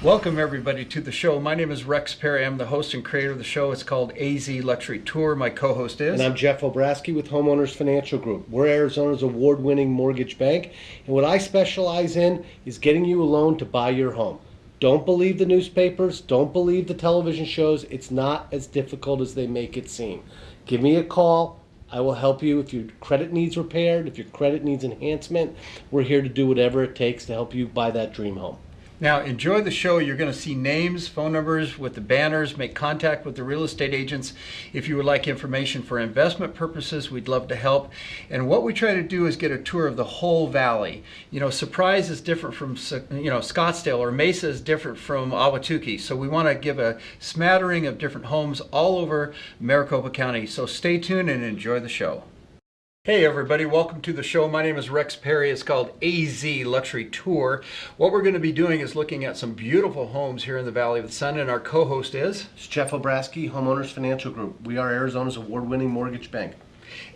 Welcome everybody to the show. My name is Rex Parry. I'm the host and creator of the show. It's called AZ Luxury Tour. My co-host is... And I'm Jeff Obrasky with Homeowners Financial Group. We're Arizona's award-winning mortgage bank, and what I specialize in is getting you a loan to buy your home. Don't believe the newspapers, don't believe the television shows. It's not as difficult as they make it seem. Give me a call. I will help you if your credit needs repaired, if your credit needs enhancement. We're here to do whatever it takes to help you buy that dream home. Now, enjoy the show. You're going to see names, phone numbers with the banners. Make contact with the real estate agents. If you would like information for investment purposes, we'd love to help. And what we try to do is get a tour of the whole valley. You know, Surprise is different from, Scottsdale, or Mesa is different from Ahwatukee. So we want to give a smattering of different homes all over Maricopa County. So stay tuned and enjoy the show. Hey everybody, welcome to the show. My name is Rex Parry. It's called AZ Luxury Tour. What we're going to be doing is looking at some beautiful homes here in the Valley of the Sun, and our co-host is... It's Jeff Obrasky, Homeowners Financial Group. We are Arizona's award-winning mortgage bank.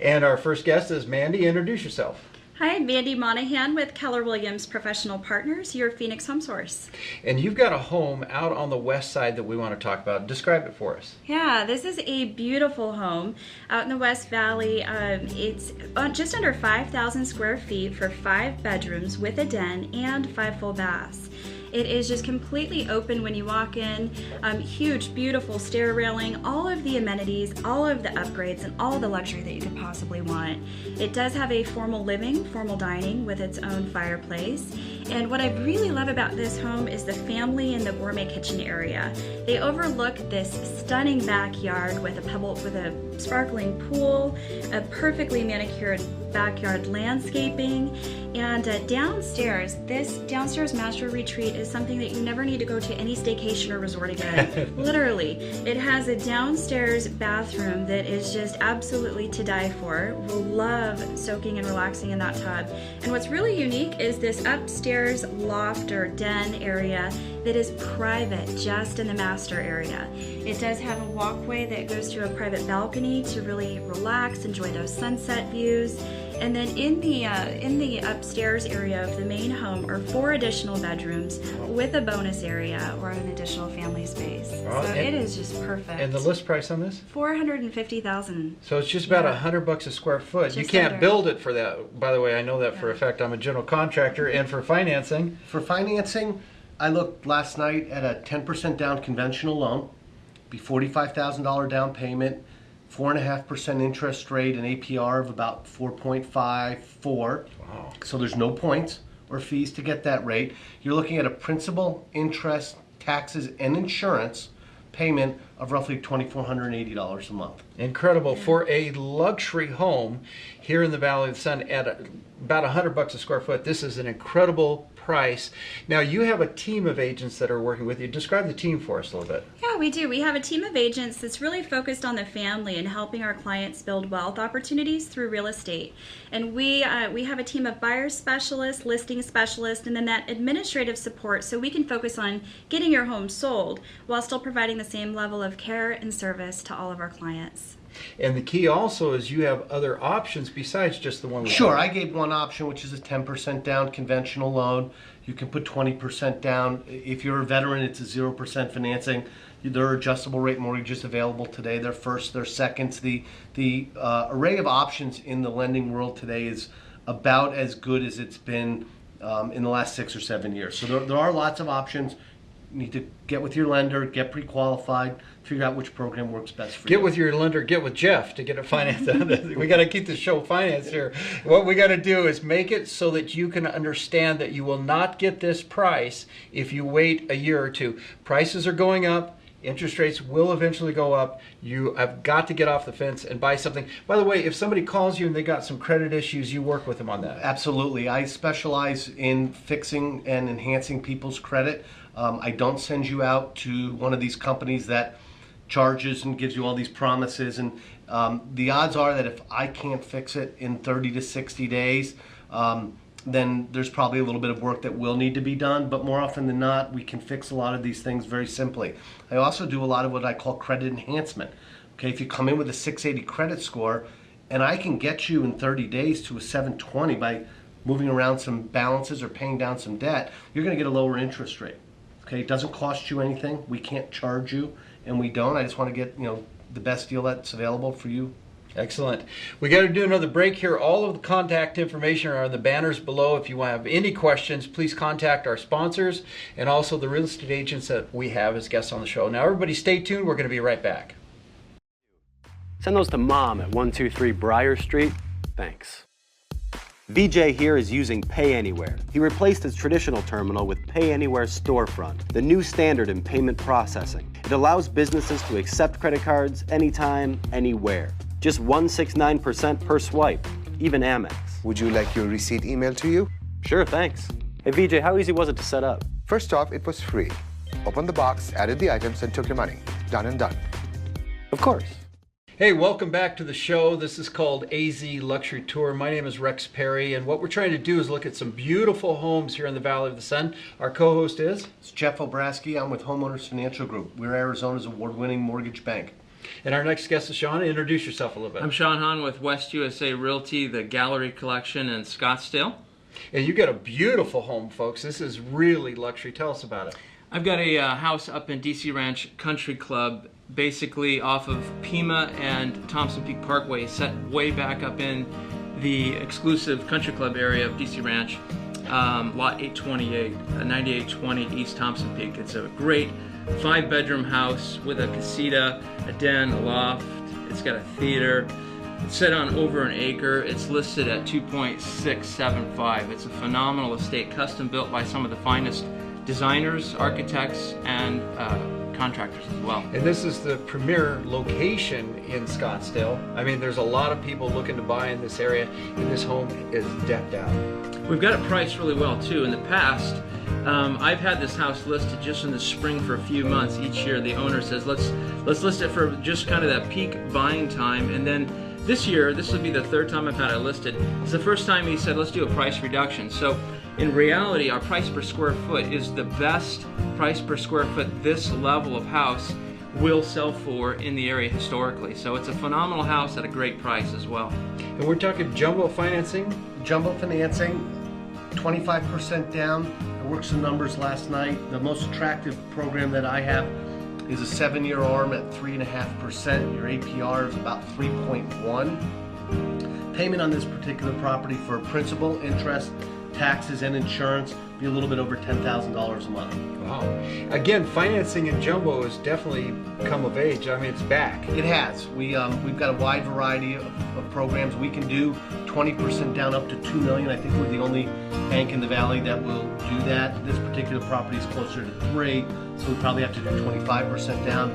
And our first guest is Mandy. Introduce yourself. Hi, I'm Mandy Monahan with Keller Williams Professional Partners, your Phoenix Home Source. And you've got a home out on the west side that we want to talk about. Describe it for us. Yeah, this is a beautiful home out in the West Valley. It's just under 5,000 square feet for 5 bedrooms with a den and 5 full baths. It is just completely open when you walk in, huge, beautiful stair railing, all of the amenities, all of the upgrades, and all the luxury that you could possibly want. It does have a formal living, formal dining with its own fireplace. And what I really love about this home is the family and the gourmet kitchen area. They overlook this stunning backyard with a sparkling pool, a perfectly manicured backyard landscaping, and downstairs, this downstairs master retreat is something that you never need to go to any staycation or resort again. Literally, it has a downstairs bathroom that is just absolutely to die for. We'll love soaking and relaxing in that tub. And what's really unique is this upstairs loft or den area that is private, just in the master area. It does have a walkway that goes to a private balcony to really relax, enjoy those sunset views. And then in the upstairs area of the main home are 4 additional bedrooms with a bonus area or an additional family space. So it is just perfect. And the list price on this? $450,000. So it's just about $100 a square foot. Just you can't under. build it for that. By the way, I know that for a fact. I'm a general contractor. And for financing? For financing, I looked last night at a 10% down conventional loan, be $45,000 down payment, 4.5% interest rate, an APR of about 4.54. Wow. So there's no points or fees to get that rate. You're looking at a principal, interest, taxes, and insurance payment of roughly $2,480 a month. Incredible. For a luxury home here in the Valley of the Sun at about $100 a square foot, this is an incredible price. Now, you have a team of agents that are working with you. Describe the team for us a little bit. Yeah, we do. We have a team of agents that's really focused on the family and helping our clients build wealth opportunities through real estate. And we have a team of buyer specialists, listing specialists, and then that administrative support so we can focus on getting your home sold while still providing the same level of care and service to all of our clients. And the key also is you have other options besides just the one. Sure, I gave one option, which is a 10% down conventional loan. You can put 20% down. If you're a veteran, it's a 0% financing. There are adjustable rate mortgages available today. They're first, they're seconds. The array of options in the lending world today is about as good as it's been in the last 6 or 7 years. So there are lots of options. You need to get with your lender, get pre-qualified, figure out which program works best for you. Get with your lender, get with Jeff to get it financed. We got to keep the show financed here. What we got to do is make it so that you can understand that you will not get this price if you wait a year or two. Prices are going up. Interest rates will eventually go up. You have got to get off the fence and buy something. By the way, if somebody calls you and they got some credit issues, you work with them on that. Absolutely. I specialize in fixing and enhancing people's credit. I don't send you out to one of these companies that charges and gives you all these promises. And the odds are that if I can't fix it in 30 to 60 days, then there's probably a little bit of work that will need to be done. But more often than not, we can fix a lot of these things very simply. I also do a lot of what I call credit enhancement. Okay, if you come in with a 680 credit score, and I can get you in 30 days to a 720 by moving around some balances or paying down some debt, you're going to get a lower interest rate. Okay, it doesn't cost you anything. We can't charge you, and we don't. I just want to get, the best deal that's available for you. Excellent. We got to do another break here. All of the contact information are on the banners below. If you have any questions, please contact our sponsors and also the real estate agents that we have as guests on the show. Now, everybody stay tuned. We're going to be right back. Send those to Mom at 123 Briar Street. Thanks. VJ here is using Pay Anywhere. He replaced his traditional terminal with Pay Anywhere Storefront, the new standard in payment processing. It allows businesses to accept credit cards anytime, anywhere. Just 169% per swipe, even Amex. Would you like your receipt emailed to you? Sure, thanks. Hey VJ, how easy was it to set up? First off, it was free. Opened the box, added the items, and took your money. Done and done. Of course. Hey, welcome back to the show. This is called AZ Luxury Tour. My name is Rex Parry, and what we're trying to do is look at some beautiful homes here in the Valley of the Sun. Our co-host is? It's Jeff Obrasky. I'm with Homeowners Financial Group. We're Arizona's award-winning mortgage bank. And our next guest is Sean. Introduce yourself a little bit. I'm Sean Hahn with West USA Realty, the Gallery Collection in Scottsdale. And you got a beautiful home, folks. This is really luxury. Tell us about it. I've got a house up in DC Ranch Country Club, basically off of Pima and Thompson Peak Parkway, set way back up in the exclusive Country Club area of DC Ranch, lot 828, 9820 East Thompson Peak. It's a great 5-bedroom house with a casita, a den, a loft. It's got a theater. It's set on over an acre. It's listed at $2.675. It's a phenomenal estate, custom built by some of the finest designers, architects, and contractors as well. And this is the premier location in Scottsdale. I mean, there's a lot of people looking to buy in this area, and this home is decked out. We've got it priced really well too. In the past, I've had this house listed just in the spring for a few months each year. The owner says, let's list it for just kind of that peak buying time, and then this year, this will be the third time I've had it listed. It's the first time he said, let's do a price reduction. So in reality, our price per square foot is the best price per square foot this level of house will sell for in the area historically. So it's a phenomenal house at a great price as well. And we're talking jumbo financing? Jumbo financing, 25% down. I worked some numbers last night. The most attractive program that I have is a 7-year ARM at 3.5%. Your APR is about 3.1. Payment on this particular property for principal, interest, taxes, and insurance be a little bit over $10,000 a month. Wow. Again, financing in jumbo has definitely come of age. I mean, it's back. It has. We've got a wide variety of programs. We can do 20% down up to $2 million. I think we're the only bank in the valley that will do that. This particular property is closer to 3, so we probably have to do 25% down.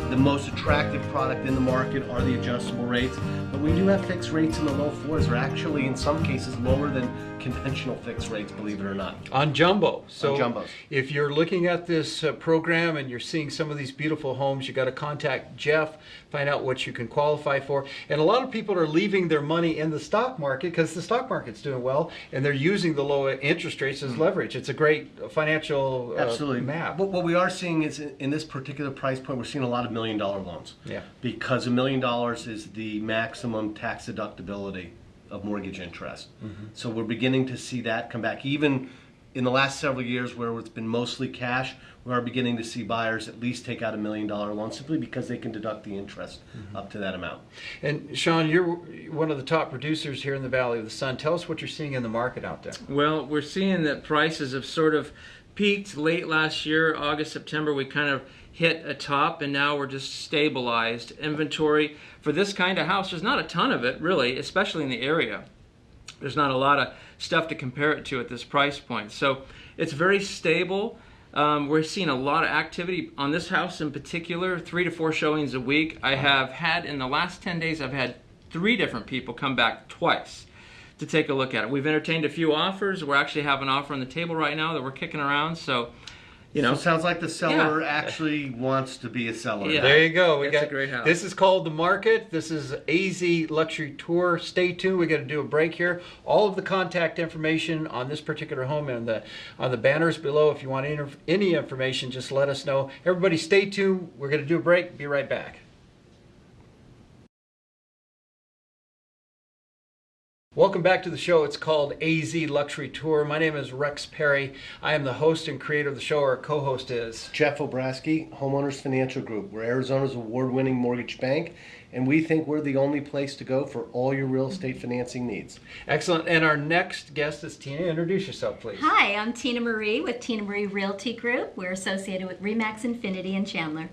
The most attractive product in the market are the adjustable rates, but we do have fixed rates in the low 4s. They're actually, in some cases, lower than conventional fixed rates, believe it or not. On jumbo. So on jumbos. If you're looking at this program and you're seeing some of these beautiful homes, you got to contact Jeff, find out what you can qualify for. And a lot of people are leaving their money in the stock market because the stock market's doing well, and they're using the low interest rates as leverage. It's a great financial Absolutely. map. But what we are seeing is in this particular price point, we're seeing a lot of $1 million loans. Yeah. Because $1 million is the maximum tax deductibility of mortgage interest. So we're beginning to see that come back. Even in the last several years where it's been mostly cash, we are beginning to see buyers at least take out $1 million loan simply because they can deduct the interest up to that amount. And Sean, you're one of the top producers here in the Valley of the Sun. Tell us what you're seeing in the market out there. Well, we're seeing that prices have sort of peaked late last year, August, September. We kind of hit a top, and now we're just stabilized. Inventory for this kind of house, there's not a ton of it, really, especially in the area. There's not a lot of stuff to compare it to at this price point. So it's very stable. We're seeing a lot of activity on this house in particular, 3 to 4 showings a week. I have had, in the last 10 days, I've had 3 different people come back twice to take a look at it. We've entertained a few offers. We're actually have an offer on the table right now that we're kicking around. So, you know, So it sounds like the seller actually wants to be a seller. Yeah. There you go. It's a great house. This is called The Market. This is AZ Luxury Tour. Stay tuned. We're going to do a break here. All of the contact information on this particular home and on the banners below. If you want any information, just let us know. Everybody stay tuned. We're going to do a break. Be right back. Welcome back to the show. It's called AZ Luxury Tour. My name is Rex Parry. I am the host and creator of the show. Our co-host is Jeff Obrasky, Homeowners Financial Group. We're Arizona's award-winning mortgage bank, and we think we're the only place to go for all your real estate financing needs. excellent. And our next guest is Tina. Introduce yourself, please. Hi, I'm Tina Marie with Tina Marie Realty Group. We're associated with Remax Infinity in Chandler.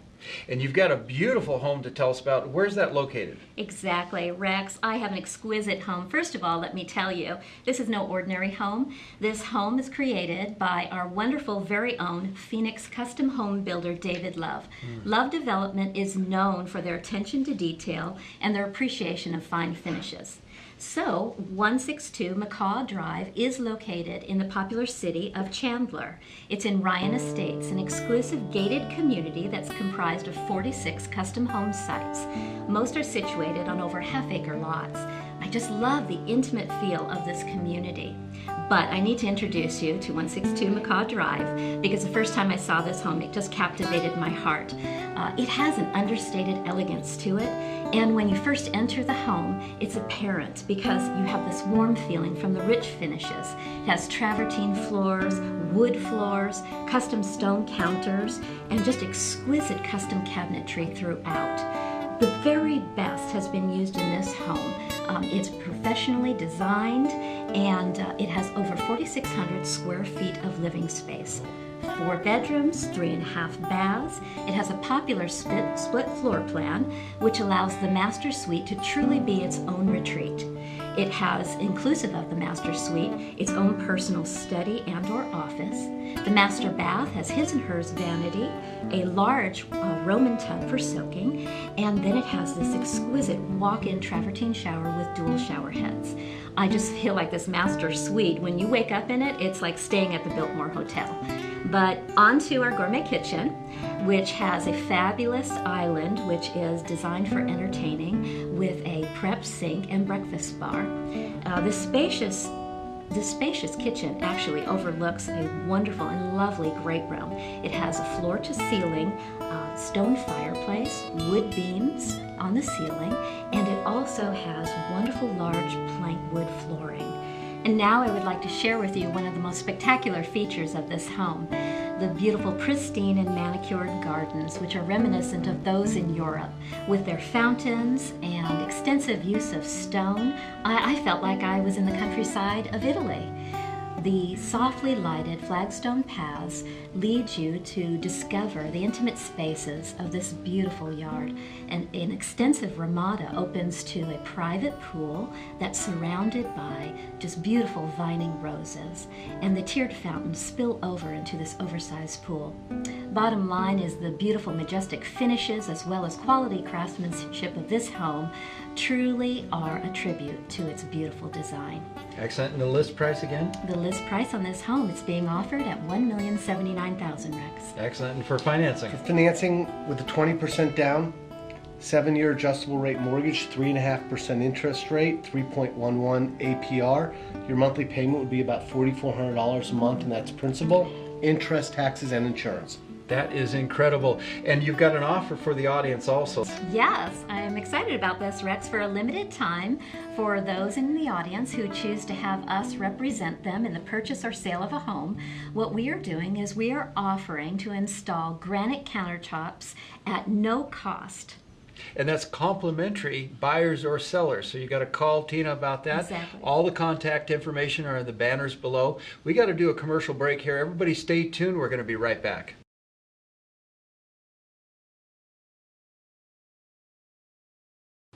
And you've got a beautiful home to tell us about. Where's that located? Exactly, Rex. I have an exquisite home. First of all, let me tell you, this is no ordinary home. This home is created by our wonderful, very own Phoenix custom home builder, David Love. Love Development is known for their attention to detail and their appreciation of fine finishes. So, 162 McCaw Drive is located in the popular city of Chandler. It's in Ryan Estates, an exclusive gated community that's comprised of 46 custom home sites. Most are situated on over half-acre lots. I just love the intimate feel of this community. But I need to introduce you to 162 McCaw Drive because the first time I saw this home, it just captivated my heart. It has an understated elegance to it, and when you first enter the home, it's apparent because you have this warm feeling from the rich finishes. It has travertine floors, wood floors, custom stone counters, and just exquisite custom cabinetry throughout. The very best has been used in this home. It's professionally designed, and it has over 4,600 square feet of living space. 4 bedrooms, 3.5 baths. It has a popular split floor plan, which allows the master suite to truly be its own retreat. It has, inclusive of the master suite, its own personal study and/or office. The master bath has his and hers vanity, a large Roman tub for soaking, and then it has this exquisite walk-in travertine shower with dual shower heads. I just feel like this master suite, when you wake up in it, it's like staying at the Biltmore Hotel. But on to our gourmet kitchen, which has a fabulous island, which is designed for entertaining with a prep sink and breakfast bar. This spacious kitchen actually overlooks a wonderful and lovely great room. It has a floor-to-ceiling stone fireplace, wood beams on the ceiling, and it also has wonderful large plank wood flooring. And now I would like to share with you one of the most spectacular features of this home, the beautiful pristine and manicured gardens, which are reminiscent of those in Europe. With their fountains and extensive use of stone, I felt like I was in the countryside of Italy. The softly lighted flagstone paths lead you to discover the intimate spaces of this beautiful yard. And an extensive ramada opens to a private pool that's surrounded by just beautiful vining roses. And the tiered fountains spill over into this oversized pool. Bottom line is the beautiful, majestic finishes as well as quality craftsmanship of this home truly are a tribute to its beautiful design. Excellent. And the list price again? The list price on this home is being offered at $1,079,000, Rex. Excellent. And for financing? For financing with a 20% down, 7-year adjustable rate mortgage, 3.5% interest rate, 3.11 APR. Your monthly payment would be about $4,400 a month, and that's principal, interest, taxes, and insurance. That is incredible. And you've got an offer for the audience also. Yes, I'm excited about this, Rex. For a limited time, for those in the audience who choose to have us represent them in the purchase or sale of a home, what we are doing is we are offering to install granite countertops at no cost. And that's complimentary, buyers or sellers. So you got to call Tina about that. Exactly. All the contact information are in the banners below. We got to do a commercial break here. Everybody stay tuned. We're going to be right back.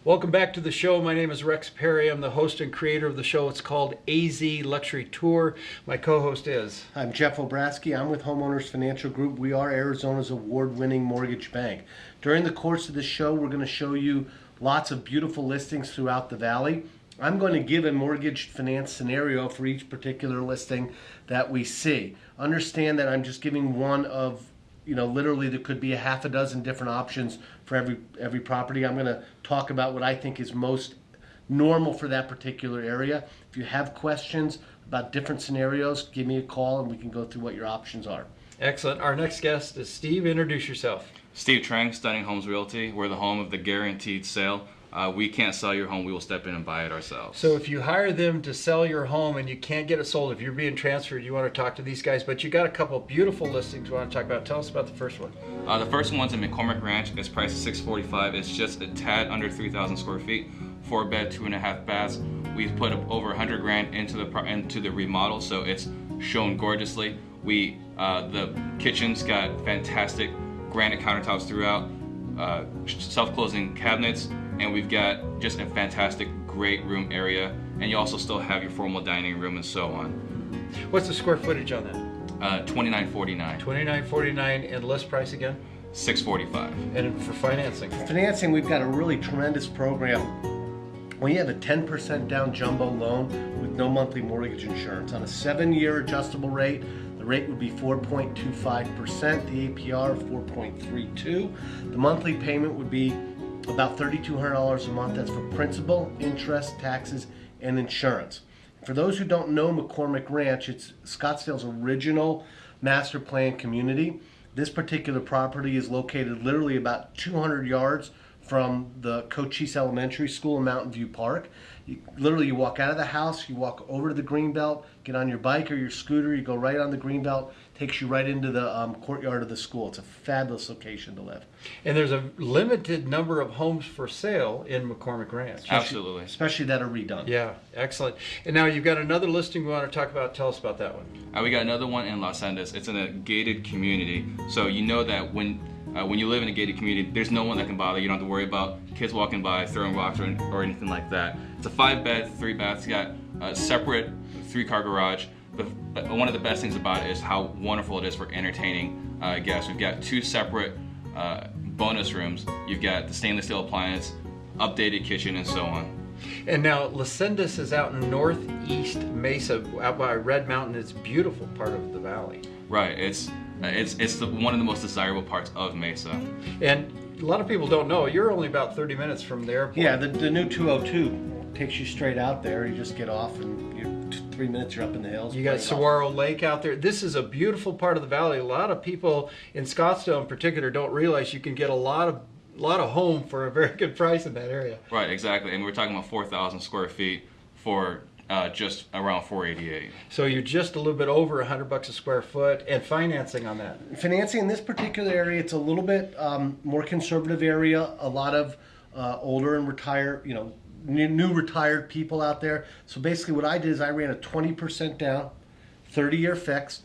Welcome back to the show. My name is Rex Parry. I'm the host and creator of the show. It's called AZ Luxury Tour. My co-host is... I'm Jeff Obrasky. I'm with Homeowners Financial Group. We are Arizona's award-winning mortgage bank. During the course of the show, we're going to show you lots of beautiful listings throughout the valley. I'm going to give a mortgage finance scenario for each particular listing that we see. Understand that I'm just giving one of, literally there could be a half a dozen different options for every property. I'm going to talk about what I think is most normal for that particular area. If you have questions about different scenarios, give me a call and we can go through what your options are. Excellent. Our next guest is Steve. Introduce yourself. Steve Trang, Stunning Homes Realty. We're the home of the guaranteed sale. we can't sell your home, we will step in and buy it ourselves. So if you hire them to sell your home and you can't get it sold, if you're being transferred, you want to talk to these guys, but you got a couple beautiful listings you want to talk about. Tell us about the first one. The first one's in McCormick Ranch. It's priced at $645. It's just a tad under 3,000 square feet, 4 bed, 2.5 baths. We've put up over $100,000 into the remodel, so it's shown gorgeously. The kitchen's got fantastic granite countertops throughout, self-closing cabinets, and we've got just a fantastic great room area, and you also still have your formal dining room and so on. What's the square footage on that? $2,949. $2,949, and list price again? $645. And for financing? Financing, we've got a really tremendous program. We have a 10% down jumbo loan with no monthly mortgage insurance. On a 7-year adjustable rate, the rate would be 4.25%, the APR of 4.32. The monthly payment would be about $3,200 a month. That's for principal, interest, taxes, and insurance. For those who don't know McCormick Ranch, it's Scottsdale's original master plan community. This particular property is located literally about 200 yards from the Cochise Elementary School in Mountain View Park. You walk out of the house, you walk over to the Greenbelt, get on your bike or your scooter, you go right on the Greenbelt, takes you right into the courtyard of the school. It's a fabulous location to live. And there's a limited number of homes for sale in McCormick Ranch. Absolutely. Especially that are redone. Yeah, excellent. And now you've got another listing we want to talk about. Tell us about that one. We got another one in Los Angeles. It's in a gated community, so you know that when you live in a gated community, there's no one that can bother. You don't have to worry about kids walking by, throwing rocks or anything like that. It's a 5-bed, 3 baths. It's got a separate 3-car garage. One of the best things about it is how wonderful it is for entertaining guests. We've got 2 separate bonus rooms. You've got the stainless steel appliance, updated kitchen, and so on. And now Lucinda's is out in northeast Mesa, out by Red Mountain. It's a beautiful part of the valley. Right. It's one of the most desirable parts of Mesa. And a lot of people don't know, you're only about 30 minutes from the airport. Yeah, the new 202 takes you straight out there. You just get off and 3 minutes you're up in the hills. You got Saguaro Lake out there. This is a beautiful part of the valley. A lot of people in Scottsdale in particular don't realize you can get a lot of home for a very good price in that area. Right, exactly. And we're talking about 4,000 square feet for just around $488. So you're just a little bit over $100 a square foot, and financing on that. Financing in this particular area, it's a little bit more conservative area. A lot of older and retired, new retired people out there. So basically what I did is I ran a 20% down, 30-year fixed,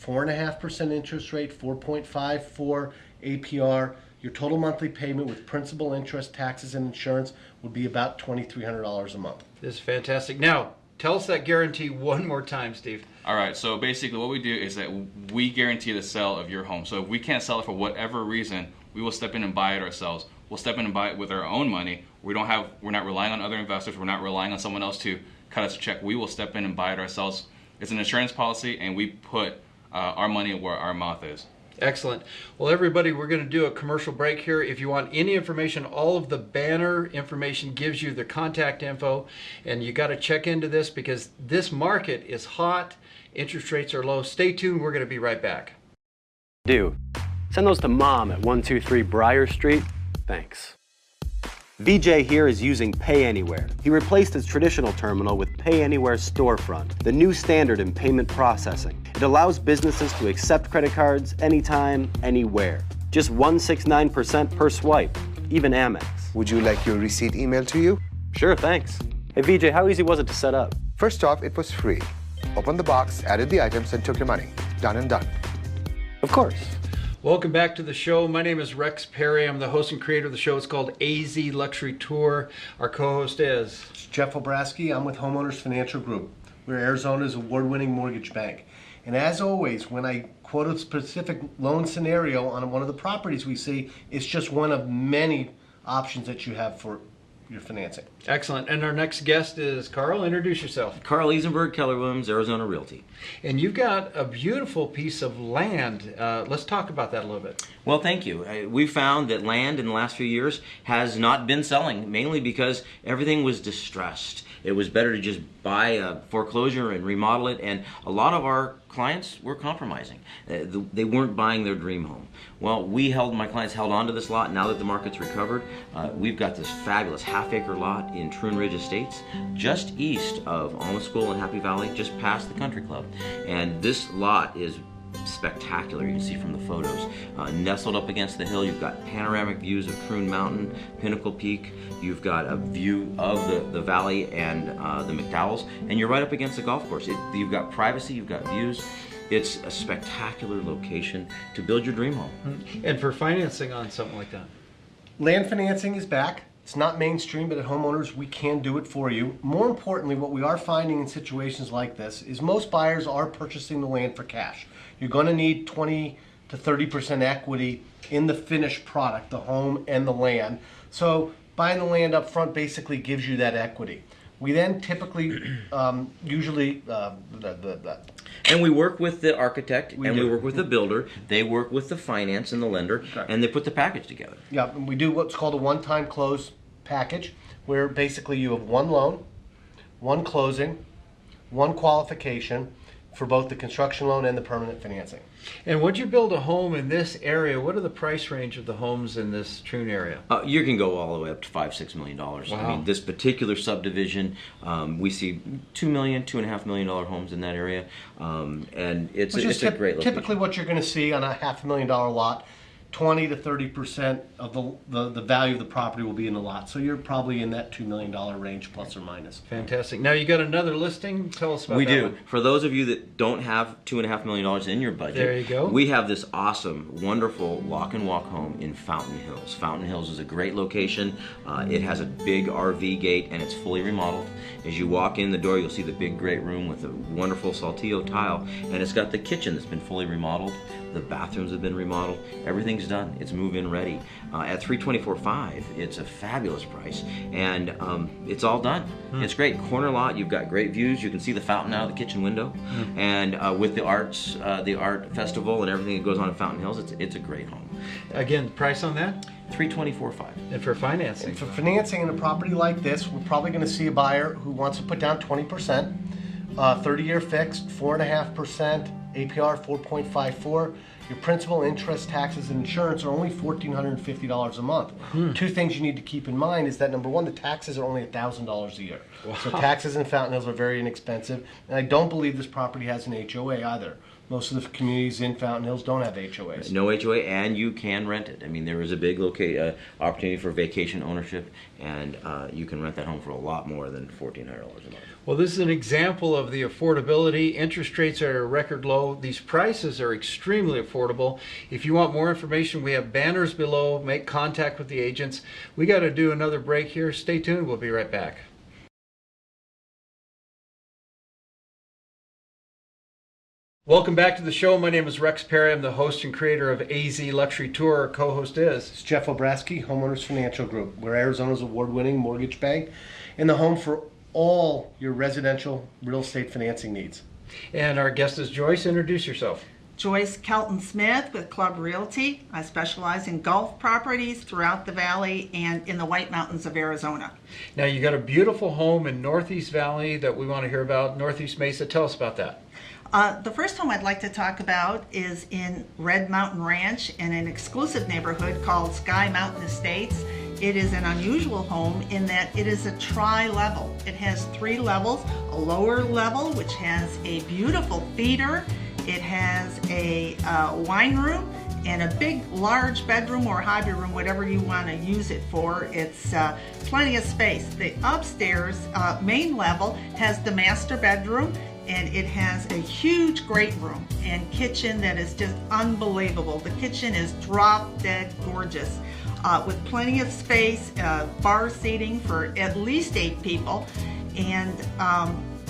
4.5% interest rate, 4.54 APR. Your total monthly payment with principal, interest, taxes, and insurance would be about $2,300 a month. This is fantastic. Now, tell us that guarantee one more time, Steve. All right, so basically what we do is that we guarantee the sale of your home. So if we can't sell it for whatever reason, we will step in and buy it ourselves. We'll step in and buy it with our own money. We're not relying on other investors. We're not relying on someone else to cut us a check. We will step in and buy it ourselves. It's an insurance policy, and we put our money where our mouth is. Excellent. Well, everybody, we're going to do a commercial break here. If you want any information, all of the banner information gives you the contact info, and you got to check into this because this market is hot. Interest rates are low. Stay tuned. We're going to be right back. Send those to Mom at 123 Briar Street. Thanks. VJ here is using Pay Anywhere. He replaced his traditional terminal with Pay Anywhere Storefront, the new standard in payment processing. It allows businesses to accept credit cards anytime, anywhere. Just 169% per swipe, even Amex. Would you like your receipt emailed to you? Sure, thanks. Hey VJ, how easy was it to set up? First off, it was free. Opened the box, added the items, and took your money. Done and done. Of course. Welcome back to the show. My name is Rex Parry. I'm the host and creator of the show. It's called AZ Luxury Tour. Our co-host is Jeff Obrasky. I'm with Homeowners Financial Group. We're Arizona's award-winning mortgage bank. And as always, when I quote a specific loan scenario on one of the properties we see, it's just one of many options that you have for your financing. excellent. And our next guest is Carl. Introduce yourself. Carl Eisenberg, Keller Williams, Arizona Realty. And you've got a beautiful piece of land. Let's talk about that a little bit. Well, thank you. We found that land in the last few years has not been selling, mainly because everything was distressed. It was better to just buy a foreclosure and remodel it, and a lot of our clients were compromising. They weren't buying their dream home. Well, my clients held on to this lot. Now that the market's recovered, we've got this fabulous half-acre lot in Troon Ridge Estates, just east of Alma School and Happy Valley, just past the country club. And this lot is spectacular. You can see from the photos. Nestled up against the hill, you've got panoramic views of Troon Mountain, Pinnacle Peak. You've got a view of the valley and the McDowells, and you're right up against the golf course. You've got privacy, you've got views. It's a spectacular location to build your dream home. And for financing on something like that? Land financing is back. It's not mainstream, but at Homeowners, we can do it for you. More importantly, what we are finding in situations like this is most buyers are purchasing the land for cash. You're going to need 20 to 30% equity in the finished product, the home and the land. So buying the land up front basically gives you that equity. We then typically, usually, and we work with the architect, we work with the builder. They work with the finance and the lender, and they put the package together. Yeah, and we do what's called a one-time close package, where basically you have one loan, one closing, one qualification for both the construction loan and the permanent financing. And would you build a home in this area? What are the price range of the homes in this Troon area? You can go all the way up to $5-6 million. Wow. I mean, this particular subdivision, we see $2 million, $2.5 million homes in that area, and it's a great location. Typically, what you're going to see on a $500,000 lot, 20 to 30% of the value of the property will be in the lot. So you're probably in that $2 million range, plus or minus. Fantastic. Now you got another listing. Tell us about that. We do. One. For those of you that don't have $2.5 million in your budget, there you go. We have this awesome, wonderful lock and walk home in Fountain Hills. Fountain Hills is a great location. It has a big RV gate and it's fully remodeled. As you walk in the door, you'll see the big great room with a wonderful saltillo tile, and it's got the kitchen that's been fully remodeled. The bathrooms have been remodeled. Everything's done. It's move-in ready. At $324,500, it's a fabulous price, and it's all done. It's great. Corner lot. You've got great views. You can see the fountain out of the kitchen window, and with the art festival and everything that goes on in Fountain Hills, it's a great home. Again, price on that? $324,500. And for financing? And for financing in a property like this, we're probably going to see a buyer who wants to put down 20%, 30-year fixed, 4.5%. APR 4.54. Your principal, interest, taxes, and insurance are only $1,450 a month. Two things you need to keep in mind is that, number one, the taxes are only $1,000 a year. Wow. So taxes in Fountain Hills are very inexpensive. And I don't believe this property has an HOA either. Most of the communities in Fountain Hills don't have HOAs. No HOA, and you can rent it. I mean, there is a big opportunity for vacation ownership, and you can rent that home for a lot more than $1,400 a month. Well, this is an example of the affordability. Interest rates are at a record low. These prices are extremely affordable. If you want more information, we have banners below. Make contact with the agents. We got to do another break here. Stay tuned. We'll be right back. Welcome back to the show. My name is Rex Parry. I'm the host and creator of AZ Luxury Tour. Our co-host is It's Jeff Obrasky, Homeowners Financial Group. We're Arizona's award-winning mortgage bank and the home for all your residential real estate financing needs. And our guest is Joyce. Introduce yourself. Joyce Kelton Smith with Club Realty. I specialize in golf properties throughout the valley and in the White Mountains of Arizona. Now you got a beautiful home in Northeast Valley that we want to hear about, Northeast Mesa. Tell us about that. The first home I'd like to talk about is in Red Mountain Ranch in an exclusive neighborhood called Sky Mountain Estates. It is an unusual home in that it is a tri-level. It has 3 levels, a lower level which has a beautiful theater. It has a wine room and a big, large bedroom or hobby room, whatever you want to use it for. It's plenty of space. The upstairs main level has the master bedroom, and it has a huge great room and kitchen that is just unbelievable. The kitchen is drop dead gorgeous with plenty of space, bar seating for at least 8 people, and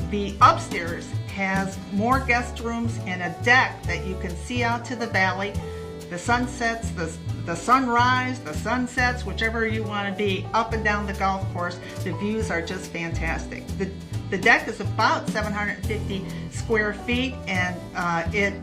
the upstairs has more guest rooms and a deck that you can see out to the valley, the sunsets, the sunrise, the sunsets, whichever you want to be, up and down the golf course. The views are just fantastic. The deck is about 750 square feet, and it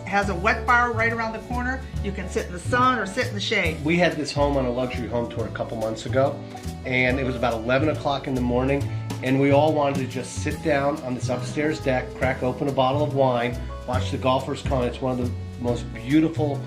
has a wet bar right around the corner. You can sit in the sun or sit in the shade. We had this home on a luxury home tour a couple months ago, and it was about 11 o'clock in the morning, and we all wanted to just sit down on this upstairs deck, crack open a bottle of wine, watch the golfers come. It's one of the most beautiful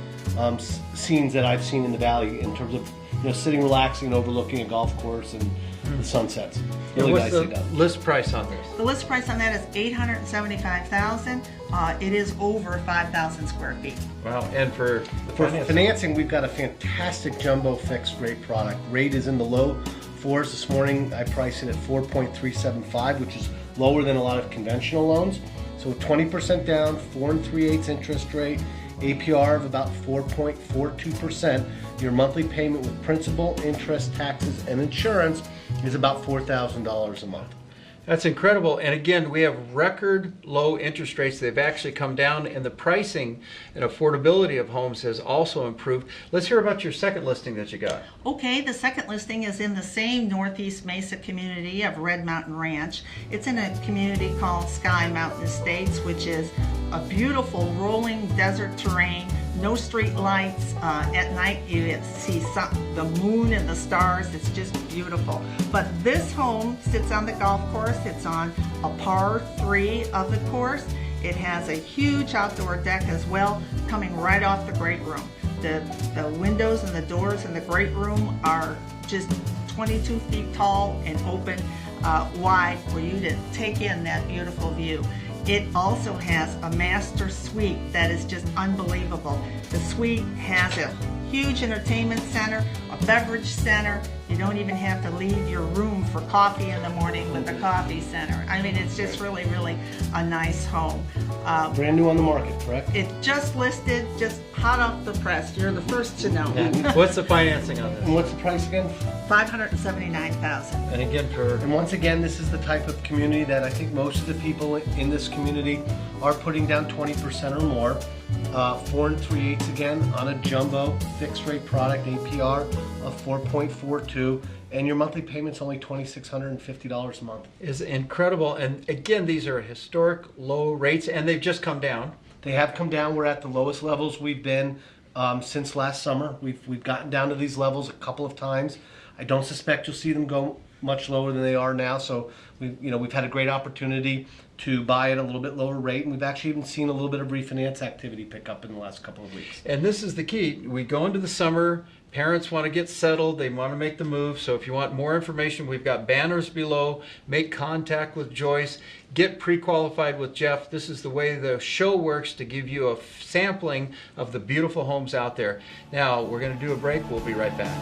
scenes that I've seen in the valley in terms of sitting, relaxing, and overlooking a golf course and the sunsets. Really What's nicely the done. list price on this? The list price on that is $875,000. It is over 5,000 square feet. Wow, and for financing, we've got a fantastic jumbo fixed rate product. Rate is in the low fours. This morning I priced it at 4.375, which is lower than a lot of conventional loans. So 20% down, 4 3/8 interest rate, APR of about 4.42%. Your monthly payment with principal, interest, taxes, and insurance is about $4,000 a month. That's incredible. And again, we have record low interest rates. They've actually come down, and the pricing and affordability of homes has also improved. Let's hear about your second listing that you got. Okay, the second listing is in the same Northeast Mesa community of Red Mountain Ranch. It's in a community called Sky Mountain Estates, which is a beautiful rolling desert terrain. No street lights. At night you get to see the moon and the stars. It's just beautiful. But this home sits on the golf course. It's on a par 3 of the course. It has a huge outdoor deck as well, coming right off the great room. The windows and the doors in the great room are just 22 feet tall and open wide for you to take in that beautiful view. It also has a master suite that is just unbelievable. The suite has a huge entertainment center, a beverage center. You don't even have to leave your room for coffee in the morning with the coffee center. I mean, it's just really, really a nice home. Brand new on the market, correct? It just listed, just hot off the press. You're the first to know. What's the financing on this? And what's the price again? $579,000. And again, And once again, this is the type of community that I think most of the people in this community are putting down 20% or more. 4 3/8 again on a jumbo fixed rate product, APR of 4.42, and your monthly payment's only $2,650 a month. is incredible. And again, these are historic low rates, and they've just come down. They have come down. We're at the lowest levels we've been since last summer. We've gotten down to these levels a couple of times. I don't suspect you'll see them go much lower than they are now. So we've had a great opportunity to buy at a little bit lower rate, and we've actually even seen a little bit of refinance activity pick up in the last couple of weeks. And this is the key. We go into the summer, parents want to get settled, they want to make the move. So if you want more information, we've got banners below. Make contact with Joyce. Get pre-qualified with Jeff. This is the way the show works, to give you a sampling of the beautiful homes out there. Now, we're going to do a break. We'll be right back.